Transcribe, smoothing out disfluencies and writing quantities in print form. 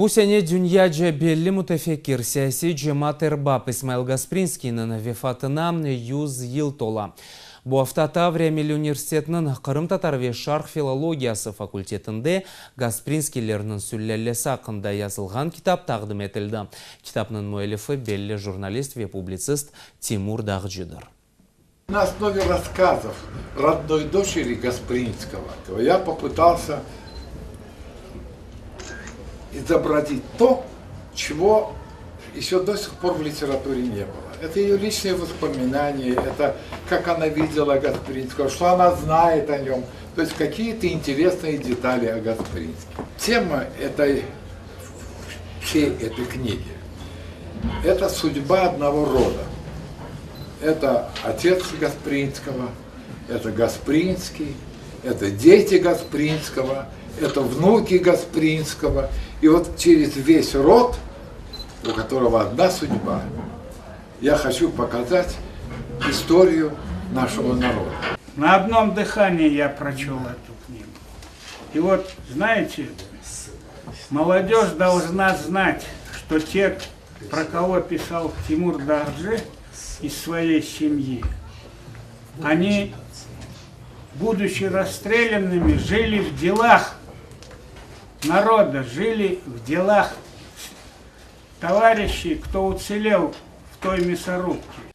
Бу сене дүйняча белли мутафеккир саяси Джемат Эрбап Исмаил Гаспринскийнин вефатына 100 ел тола. Бу афта Таврия университетінің Қырым татар ве шарх филологиясы факультетінде Гаспринскийлерінің сүллелесі ақында yazылған китап тағдым етілді. Китапның муэлифі белли журналист ве публицист Тимур Дағжидыр. На основе рассказов родной дочери Гаспринского я попытался изобразить то, чего еще до сих пор в литературе не было. Это ее личные воспоминания, это как она видела Гаспринского, что она знает о нем, то есть какие-то интересные детали о Гаспринском. Тема всей этой книги – это судьба одного рода. Это отец Гаспринского, это Гаспринский, это дети Гаспринского, это внуки Гаспринского. И вот через весь род, у которого одна судьба, я хочу показать историю нашего народа. На одном дыхании я прочел эту книгу. И вот, знаете, молодежь должна знать, что те, про кого писал Тимур Дағжи из своей семьи, они, будучи расстрелянными, жили в делах народа, жили в делах товарищей, кто уцелел в той мясорубке.